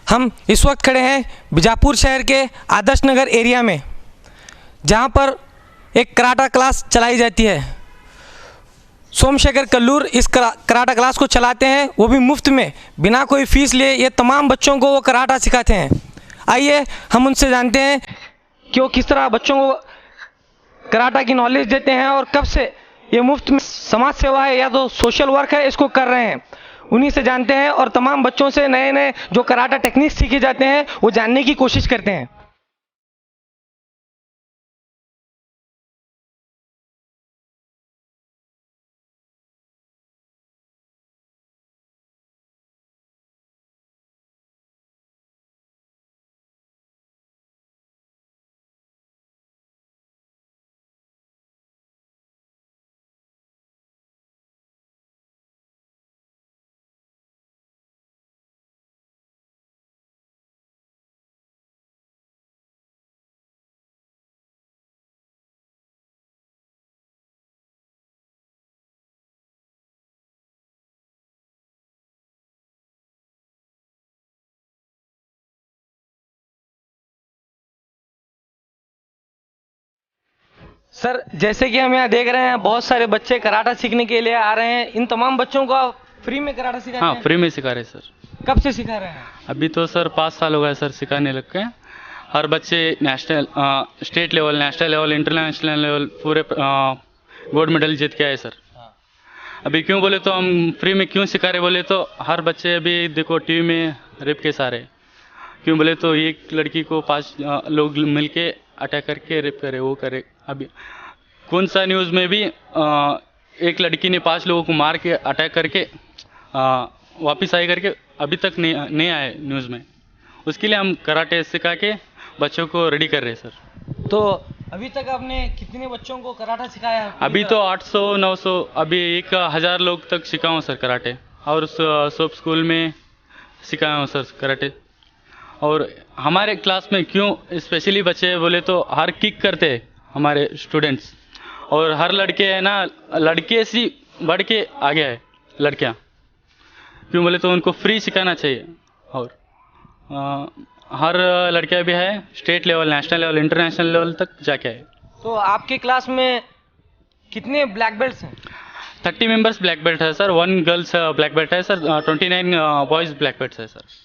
हम इस वक्त खड़े हैं बीजापुर शहर के आदर्श नगर एरिया में, जहां पर एक कराटा क्लास चलाई जाती है। सोमशेखर कल्लूर इस कराटा क्लास को चलाते हैं, वो भी मुफ्त में, बिना कोई फीस लिए। ये तमाम बच्चों को वो कराटा सिखाते हैं। आइए हम उनसे जानते हैं कि वो किस तरह बच्चों को कराटा की नॉलेज देते हैं और कब से ये मुफ्त में समाज सेवा है या तो सोशल वर्क है, इसको कर रहे हैं। उन्हीं से जानते हैं और तमाम बच्चों से नए नए जो कराटा टेक्निक्स सीखे जाते हैं वो जानने की कोशिश करते हैं। सर, जैसे कि हम यहाँ देख रहे हैं बहुत सारे बच्चे कराटा सीखने के लिए आ रहे हैं। इन तमाम बच्चों को आप फ्री में कराटा सिखाते हैं? हाँ, फ्री में सिखा रहे सर। कब से सिखा रहे हैं? अभी तो सर 5 साल हो गए सर सिखाने लग के। हर बच्चे national, state level, national level, international level पूरे गोल्ड मेडल जीत के आए सर। अभी क्यों बोले तो हम फ्री में क्यों सिखा रहे बोले तो हर बच्चे अभी देखो टीवी में रेप केस आ रहे। क्यों बोले तो एक लड़की को 5 लोग मिलके अटैक करके रेप करे, वो करे। अभी कौन सा न्यूज़ में भी एक लड़की ने 5 लोगों को मार के अटैक करके वापस आई करके अभी तक नहीं आए न्यूज़ में। उसके लिए हम कराटे सिखा के बच्चों को रेडी कर रहे हैं सर। तो अभी तक आपने कितने बच्चों को कराटा सिखाया? अभी तो 800-900, अभी 1000 लोग तक सिखाया हूँ सर कराटे, और सब स्कूल में सिखाया हूँ सर कराटे। और हमारे क्लास में क्यों स्पेशली बच्चे बोले तो हर किक करते हैं हमारे स्टूडेंट्स, और हर लड़के है ना, लड़के से बढ़ के आगे है लड़कियां। क्यों बोले तो उनको फ्री सिखाना चाहिए। और हर लड़कियां भी है state level, national level, international level तक जाके है। तो आपके क्लास में कितने ब्लैक बेल्ट्स हैं? 30 मेंबर्स ब्लैक बेल्ट है सर, 1 गर्ल्स ब्लैक बेल्ट है सर, 29 बॉयज़ ब्लैक बेल्ट है सर।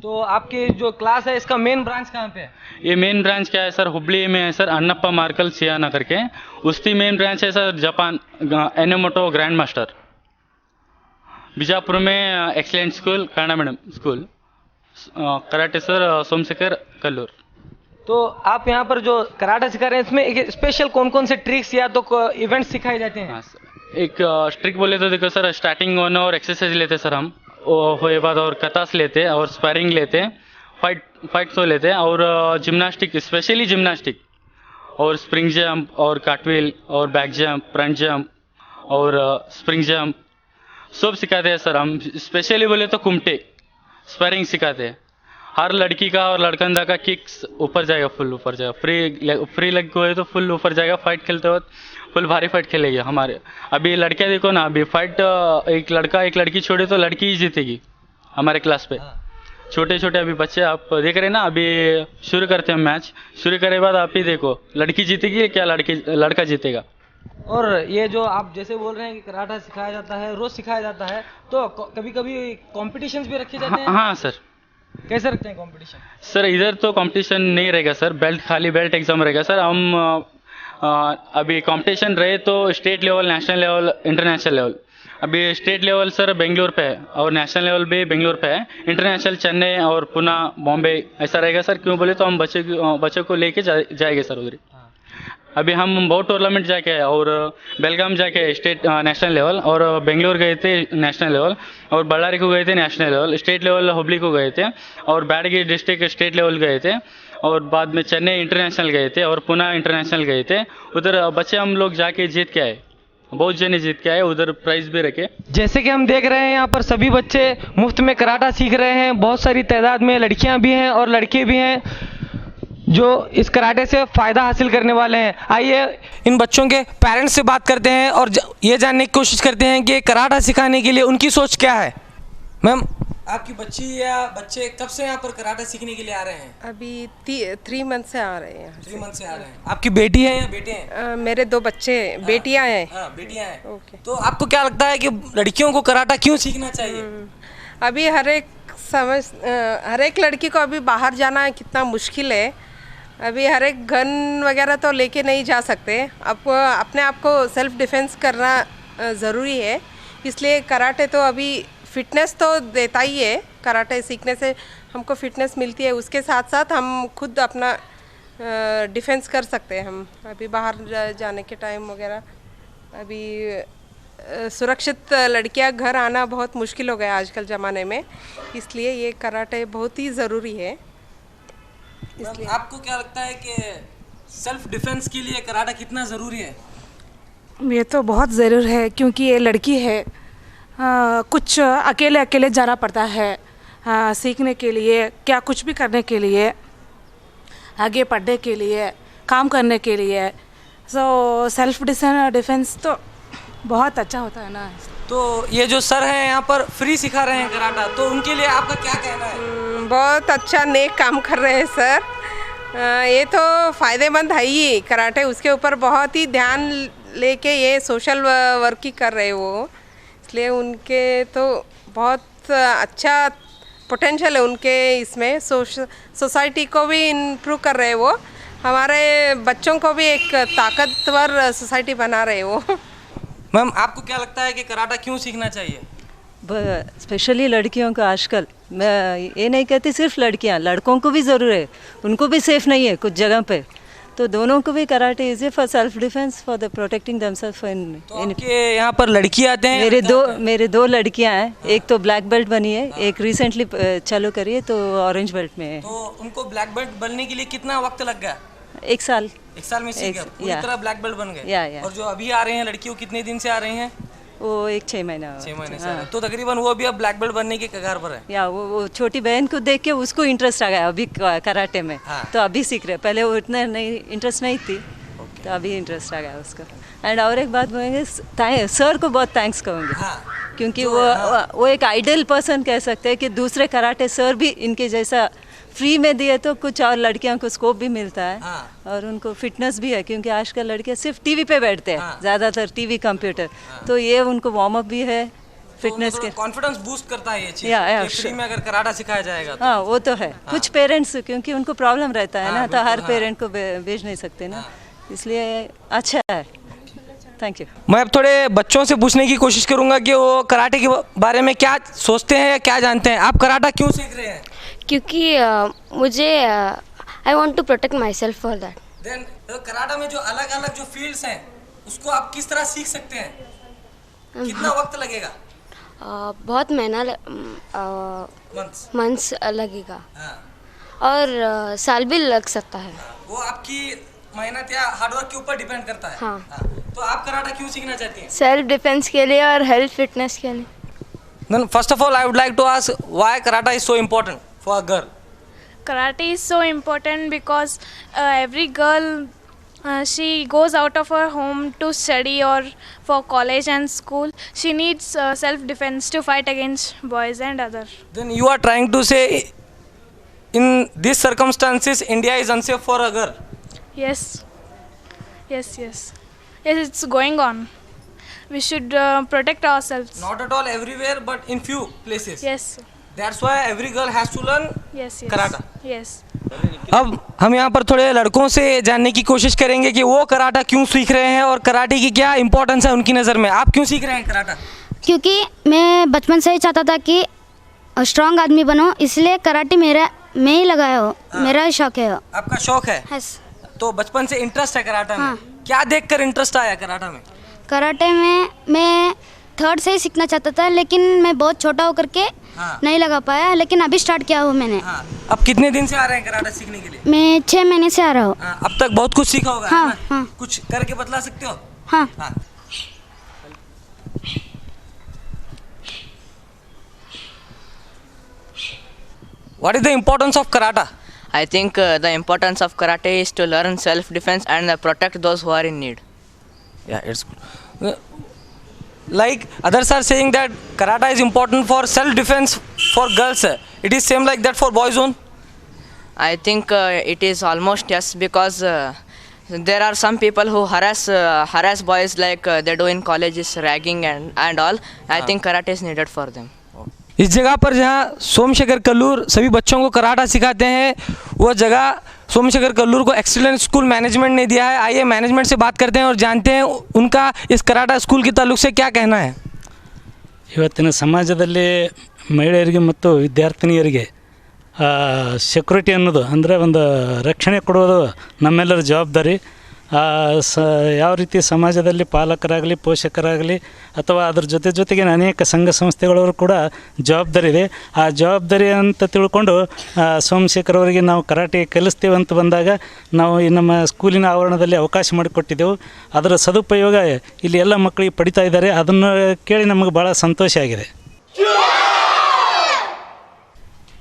तो आपके जो क्लास है इसका मेन ब्रांच कहाँ पे है? ये मेन ब्रांच क्या है सर, हुबली में है सर, अन्नप्पा मार्कल सियाना करके। उसकी मेन ब्रांच है sir Japan, Enomoto grand master. Bijapur में excellent school, Kannada medium school, karate sir Somshekhar Kallur. तो आप यहाँ पर जो कराटा सिखा रहे हैं इसमें एक स्पेशल कौन कौन से ट्रिक्स या तो इवेंट्स सिखाए जाते हैं? हाँ सर, एक ट्रिक बोले तो देखो सर, स्टार्टिंग 1 और एक्सरसाइज लेते सर हम, होए बाद और कतास लेते और स्पैरिंग लेते, फाइट तो लेते, और जिम्नास्टिक, स्पेशली जिम्नास्टिक, और स्प्रिंग जंप, और कार्टव्हील, और बैक जंप, फ्रंट जंप, और स्प्रिंग जंप सब सिखाते हैं सर हम। स्पेशली बोले तो कुमटे स्पैरिंग सिखाते हैं। हर लड़की का और लड़कंदा का किक्स ऊपर जाएगा, फुल ऊपर जाएगा। फ्री लेग को है तो फुल ऊपर जाएगा। फाइट खेलते वक्त फुल भारी फाइट खेलेगी हमारे। अभी लड़कियां देखो ना, अभी फाइट एक लड़का एक लड़की छोड़े तो लड़की ही जीतेगी हमारे क्लास पे। छोटे छोटे अभी बच्चे आप देख रहे हैं ना, अभी शुरू करते हैं मैच, शुरू करे बाद आप ही देखो लड़की जीतेगी क्या लड़का जीतेगा। और ये जो आप जैसे बोल रहे हैं कि कराटा सिखाया जाता है, रोज सिखाया जाता है, तो कभी कभी कॉम्पिटिशन्स भी रखे जाते हैं? हाँ सर। कैसे रखते हैं कॉम्पिटिशन? सर इधर तो कंपटीशन नहीं रहेगा सर, खाली बेल्ट एग्जाम रहेगा सर। हम अभी कंपटीशन रहे तो state level, national level, international level. अभी स्टेट लेवल सर बेंगलोर पे है, और नेशनल लेवल भी बेंगलोर पे है। इंटरनेशनल चेन्नई और पुणे, बॉम्बे ऐसा रहेगा सर। क्यों बोले तो हम बच्चों को लेके जाएंगे सर उधर। अभी हम बहुत टूर्नामेंट जाके आए, और बेलगाम जाके स्टेट नेशनल लेवल, और बेंगलोर गए थे नेशनल लेवल, और बಳ್ಳारी को गए थे national level, state level Hubli को गए थे, और बैडगी डिस्ट्रिक्ट स्टेट लेवल गए थे, और बाद में चेन्नई इंटरनेशनल गए थे, और पुणे इंटरनेशनल गए थे। उधर बच्चे हम लोग जाके जीत के आए, बहुत जने जीत के आए, उधर प्राइज भी रखे। जैसे कि हम देख रहे हैं यहाँ पर सभी बच्चे मुफ्त में कराटा सीख रहे हैं। बहुत सारी तादाद में लड़कियाँ भी हैं और लड़के भी हैं जो इस कराटे से फ़ायदा हासिल करने वाले हैं। आइए इन बच्चों के पेरेंट्स से बात करते हैं और ये जानने की कोशिश करते हैं कि कराटा सिखाने के लिए उनकी सोच क्या है। मैम, आपकी बच्ची या बच्चे कब से यहाँ पर कराटा सीखने के लिए आ रहे हैं? अभी 3 मंथ से आ रहे हैं यहाँ 3 मंथ से आ रहे हैं। आपकी बेटी है या बेटे हैं? मेरे 2 बच्चे बेटियां हैं। हाँ, बेटियां हैं। ओके। तो आपको क्या लगता है कि लड़कियों को कराटा क्यों सीखना चाहिए? अभी हर एक लड़की को अभी बाहर जाना कितना मुश्किल है। अभी हर एक गन वगैरह तो लेके नहीं जा सकते। आपको अपने आप को सेल्फ डिफेंस करना ज़रूरी है। इसलिए कराटे तो अभी फिटनेस तो देता ही है। कराटे सीखने से हमको फिटनेस मिलती है, उसके साथ साथ हम खुद अपना डिफेंस कर सकते हैं। हम अभी बाहर जाने के टाइम वगैरह अभी सुरक्षित लड़कियां घर आना बहुत मुश्किल हो गया आजकल ज़माने में, इसलिए ये कराटे बहुत ही ज़रूरी है। इसलिए आपको क्या लगता है कि सेल्फ डिफेंस के लिए कराटा कितना ज़रूरी है? ये तो बहुत ज़रूर है, क्योंकि ये लड़की है। कुछ अकेले अकेले जाना पड़ता है सीखने के लिए, क्या कुछ भी करने के लिए, आगे पढ़ने के लिए, काम करने के लिए। सो सेल्फ डिफेंस तो बहुत अच्छा होता है ना। तो ये जो सर हैं यहाँ पर फ्री सिखा रहे हैं कराटा, तो उनके लिए आपका क्या कहना है? बहुत अच्छा नेक काम कर रहे हैं सर। ये तो फ़ायदेमंद है ही कराटे, उसके ऊपर बहुत ही ध्यान लेके ये सोशल वर्क ही कर रहे हैं वो, इसलिए उनके तो बहुत अच्छा पोटेंशियल है उनके इसमें। सोसाइटी को भी इम्प्रूव कर रहे हैं वो, हमारे बच्चों को भी एक ताकतवर सोसाइटी बना रहे हैं वो। मैम, आपको क्या लगता है कि कराटा क्यों सीखना चाहिए? स्पेशली लड़कियों को आजकल, मैं ये नहीं कहती सिर्फ लड़कियां, लड़कों को भी ज़रूर है, उनको भी सेफ नहीं है कुछ जगह पे, तो दोनों को भी karate is for self defence, for the protecting themselves in. तो आपके यहाँ पर लड़की आते हैं? मेरे दो लड़कियां हैं। एक तो ब्लैक बेल्ट बनी है, एक रिसेंटली चालू करी है तो ऑरेंज बेल्ट में है। तो उनको ब्लैक बेल्ट बनने के लिए कितना वक्त लग गया? 1 साल। 1 साल में सीख गया, पूरी तरह ब्लैक बेल्ट बन गए? या। और जो अभी आ रहे हैं लड़कियों, कितने दिन से आ रही हैं? वो 6 महीना। 6 महीने से। तो तकरीबन वो भी अब ब्लैक बेल्ट बनने के कगार पर है। या वो छोटी बहन को देख के उसको इंटरेस्ट आ गया अभी कराटे में। हाँ। तो अभी सीख रहे, पहले वो इतना नहीं इंटरेस्ट नहीं थी, तो अभी इंटरेस्ट आ गया उसको। एंड और एक बात बोलेंगे, सर को बहुत थैंक्स कहूँगी। हाँ। क्योंकि वो एक आइडियल पर्सन कह सकते हैं कि दूसरे कराटे सर भी इनके जैसा फ्री में दिए तो कुछ और लड़कियों को स्कोप भी मिलता है। हाँ। और उनको फिटनेस भी है, क्योंकि आजकल लड़कियां सिर्फ टीवी पे बैठते हैं। हाँ। ज़्यादातर टीवी कंप्यूटर। तो ये उनको वार्म अप भी है फिटनेस के। कॉन्फिडेंस बूस्ट करता है ये चीज। या, फ्री में अगर कराटा सिखाया जाएगा तो। हाँ, वो तो है। कुछ पेरेंट्स, क्योंकि उनको प्रॉब्लम रहता है ना, तो हर हाँ। पेरेंट को भेज नहीं सकते ना, इसलिए अच्छा है। Thank you. मैं अब थोड़े बच्चों से पूछने की कोशिश करूंगा कि वो कराटे के बारे में क्या सोचते हैं या क्या जानते हैं। आप कराटा क्यों सीख रहे हैं? क्योंकि मुझे I want to protect my self for that. Then karate में जो अलग अलग जो फील्ड्स हैं उसको आप किस तरह सीख सकते हैं? कितना वक्त लगेगा? बहुत महीना मंथ्स लगेगा। हाँ। और साल भी लग सकता है। वो आपकी मेहनत या हार्डवर्क के ऊपर डिपेंड करता है। हाँ। तो आप कराटा क्यों सीखना चाहती हैं? सेल्फ डिफेंस के लिए और हेल्थ फिटनेस के लिए। Then first of all, I would like to ask why karate is so important for a girl. Karate is so important because every girl she goes out of her home to study or for college and school. She needs self defense to fight against boys and other. Then you are trying to say in these circumstances India is unsafe for a girl. Yes, it's going on. We should protect ourselves. Not at all everywhere, but in few places. Yes. That's why every girl has to learn Yes. Karate. Yes. अब हम यहाँ पर थोड़े लड़कों से जानने की कोशिश करेंगे कि वो कराटा क्यों सीख रहे हैं और कराटे की क्या इम्पोर्टेंस है उनकी नज़र में। आप क्यों सीख रहे हैं कराटा? क्योंकि मैं बचपन से ही चाहता था कि स्ट्रांग आदमी बनो, इसलिए कराटे मैं ही लगाया हो। मेरा ही शौक है। आपका शौक है? Yes. तो बचपन से इंटरेस्ट है कराटा में? हाँ। क्या देखकर इंटरेस्ट आया कराटा में? कराटे में मैं 3rd से ही सीखना चाहता था, लेकिन मैं बहुत छोटा होकर के नहीं लगा पाया, लेकिन अभी स्टार्ट किया हूँ मैंने। हाँ। अब कितने दिन से आ रहे हैं कराटा सीखने के लिए? मैं 6 महीने से आ रहा हूँ। हाँ। अब तक बहुत कुछ सीखा होगा। हाँ, है ना? हाँ। कुछ करके बतला सकते हो? हाँ। हाँ। What is the importance of karate? I think the importance of karate is to learn self-defense and protect those who are in need. Yeah, it's good. like others are saying that karate is important for self defense for girls. It is same like that for boys only? I think it is almost yes, because there are some people who harass boys like they do in colleges, ragging and all. I think karate is needed for them. इस जगह पर जहाँ सोमशेखर कल्लूर सभी बच्चों को karate सिखाते हैं, वो जगह सोमशेखर कल्लूर को एक्सीलेंट स्कूल मैनेजमेंट ने दिया है। आइए मैनेजमेंट से बात करते हैं और जानते हैं उनका इस कराटा स्कूल के ताल्लुक से क्या कहना है। ಇವತ್ತಿನ ಸಮಾಜದಲ್ಲಿ ಮಹಿಳೆಯರಿಗೆ ಮತ್ತು ವಿದ್ಯಾರ್ಥಿನಿಯರಿಗೆ ಸೆಕ್ಯೂರಿಟಿ ಅನ್ನೋದು ಅಂದರೆ ಒಂದು ರಕ್ಷಣೆ ಕೊಡುವುದು ನಮ್ಮೆಲ್ಲರ ಜವಾಬ್ದಾರಿ. ಯಾವ ರೀತಿ ಸಮಾಜದಲ್ಲಿ ಪಾಲಕರಾಗಲಿ ಪೋಷಕರಾಗಲಿ ಅಥವಾ ಅದ್ರ ಜೊತೆಗೆ ಅನೇಕ ಸಂಘ ಸಂಸ್ಥೆಗಳವರು ಕೂಡ ಜವಾಬ್ದಾರಿ ಇದೆ. ಆ ಜವಾಬ್ದಾರಿ ಅಂತ ತಿಳ್ಕೊಂಡು ಸೋಮಶೇಖರ್ ಅವರಿಗೆ ನಾವು ಕರಾಟೆ ಕಲಿಸ್ತೇವೆ ಅಂತ ಬಂದಾಗ ನಾವು ಈ ನಮ್ಮ ಸ್ಕೂಲಿನ ಆವರಣದಲ್ಲಿ ಅವಕಾಶ ಮಾಡಿಕೊಟ್ಟಿದ್ದೆವು. ಅದರ ಸದುಪಯೋಗ ಇಲ್ಲಿ ಎಲ್ಲ ಮಕ್ಕಳಿಗೆ ಪಡಿತಾ ಇದ್ದಾರೆ. ಅದನ್ನು ಕೇಳಿ ನಮಗೆ ಭಾಳ ಸಂತೋಷ ಆಗಿದೆ.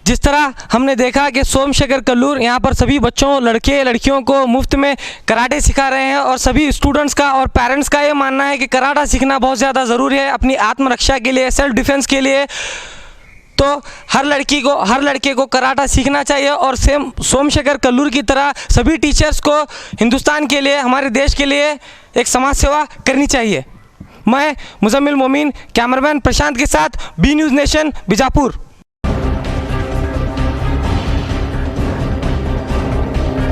जिस तरह हमने देखा कि सोमशेखर कल्लूर यहाँ पर सभी बच्चों लड़के लड़कियों को मुफ्त में कराटे सिखा रहे हैं और सभी स्टूडेंट्स का और पेरेंट्स का ये मानना है कि कराटा सीखना बहुत ज़्यादा ज़रूरी है अपनी आत्मरक्षा के लिए, सेल्फ डिफेंस के लिए। तो हर लड़के को कराटा सीखना चाहिए और सेम सोमशेखर कल्लूर की तरह सभी टीचर्स को हिंदुस्तान के लिए, हमारे देश के लिए एक समाज सेवा करनी चाहिए। मैं मुजम्मिल मोमीन, कैमरामैन प्रशांत के साथ बी न्यूज़ नेशन बीजापुर।